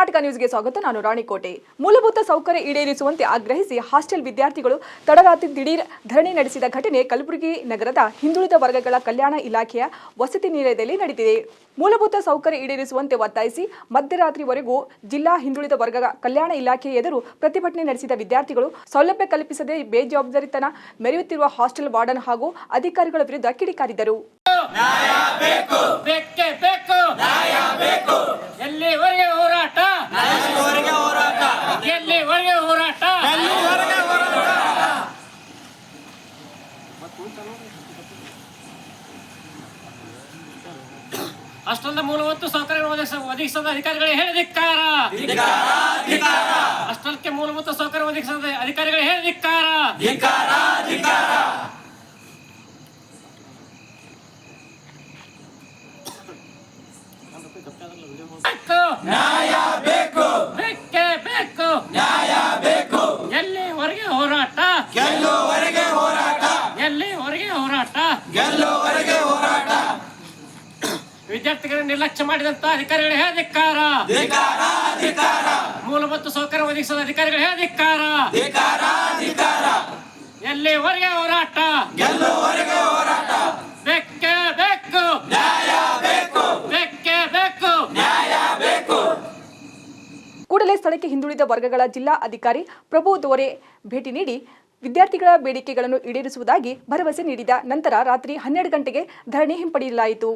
ಕರ್ನಾಟಕ ನ್ಯೂಸ್ಗೆ ಸ್ವಾಗತ. ನಾನು ರಾಣಿಕೋಟೆ. ಮೂಲಭೂತ ಸೌಕರ್ಯ ಈಡೇರಿಸುವಂತೆ ಆಗ್ರಹಿಸಿ ಹಾಸ್ಟೆಲ್ ವಿದ್ಯಾರ್ಥಿಗಳು ತಡರಾತ್ರಿ ದಿಢೀರ್ ಧರಣಿ ನಡೆಸಿದ ಘಟನೆ ಕಲಬುರಗಿ ನಗರದ ಹಿಂದುಳಿದ ವರ್ಗಗಳ ಕಲ್ಯಾಣ ಇಲಾಖೆಯ ವಸತಿ ನಿಲಯದಲ್ಲಿ ನಡೆದಿದೆ. ಮೂಲಭೂತ ಸೌಕರ್ಯ ಈಡೇರಿಸುವಂತೆ ಒತ್ತಾಯಿಸಿ ಮಧ್ಯರಾತ್ರಿವರೆಗೂ ಜಿಲ್ಲಾ ಹಿಂದುಳಿದ ವರ್ಗ ಕಲ್ಯಾಣ ಇಲಾಖೆ ಎದುರು ಪ್ರತಿಭಟನೆ ನಡೆಸಿದ ವಿದ್ಯಾರ್ಥಿಗಳು ಸೌಲಭ್ಯ ಕಲ್ಪಿಸದೆ ಬೇಜವಾಬ್ದಾರಿತನ ಮೆರೆಯುತ್ತಿರುವ ಹಾಸ್ಟೆಲ್ ವಾರ್ಡನ್ ಹಾಗೂ ಅಧಿಕಾರಿಗಳ ವಿರುದ್ಧ ಕಿಡಿಕಾರಿದರು. ಎಲ್ಲಿವರೆಗೆ ಹೋರಾಟ? ಎಲ್ಲಿವರೆಗೆ ಹೋರಾಟ? ಅಷ್ಟೊಂದು ಮೂಲಭೂತ ಸೌಕರ್ಯ ಒದಗಿಸದ ಅಧಿಕಾರಿಗಳಿಗೆ ಹೇಳಿ ಧಿಕ್ಕಾರ. ಅಷ್ಟಕ್ಕೆ ಮೂಲಭೂತ ಸೌಕರ್ಯ ಒದಗಿಸದ ಅಧಿಕಾರಿಗಳಿಗೆ ಹೇಳಿ ಧಿಕ್ಕಾರ. ನ್ಯಾಯ ಬೇಕು, ಬೇಕೇ ಬೇಕು, ನ್ಯಾಯ ಬೇಕು, ಎಲ್ಲಿವರೆಗೆ ಹೋರಾಟ? ಗೆಲ್ಲುವರೆಗೆ ಹೋರಾಟ, ಎಲ್ಲಿವರೆಗೆ ಹೋರಾಟ? ಗೆಲ್ಲುವರೆಗೆ ಹೋರಾಟ. ವಿದ್ಯಾರ್ಥಿಗಳನ್ನು ನಿರ್ಲಕ್ಷ್ಯ ಮಾಡಿದಂತ ಅಧಿಕಾರಿಗಳು ಧಿಕ್ಕಾರ. ಮೂಲಭೂತ ಸೌಕರ್ಯ ಒದಗಿಸದ ಅಧಿಕಾರಿಗಳು ಧಿಕ್ಕಾರ. ಎಲ್ಲಿವರೆಗೆ ಹೋರಾಟ? ಗೆಲ್ಲುವರೆಗೆ ಹೋರಾಟ. ಬೇಕೇ ಬೇಕು, ನ್ಯಾಯ ಬೇಕು, ಬೇಕೇ ಬೇಕು, ನ್ಯಾಯ ಬೇಕು. ಕೂಡಲೇ ಸ್ಥಳಕ್ಕೆ ಹಿಂದುಳಿದ ವರ್ಗಗಳ ಜಿಲ್ಲಾ ಅಧಿಕಾರಿ ಪ್ರಭು ದೋರೆ ಭೇಟಿ ನೀಡಿ ವಿದ್ಯಾರ್ಥಿಗಳ ಬೇಡಿಕೆಗಳನ್ನು ಈಡೇರಿಸುವುದಾಗಿ ಭರವಸೆ ನೀಡಿದ ನಂತರ ರಾತ್ರಿ 12 ಗಂಟೆಗೆ ಧರಣಿ ಹಿಂಪಡೆಯಲಾಯಿತು.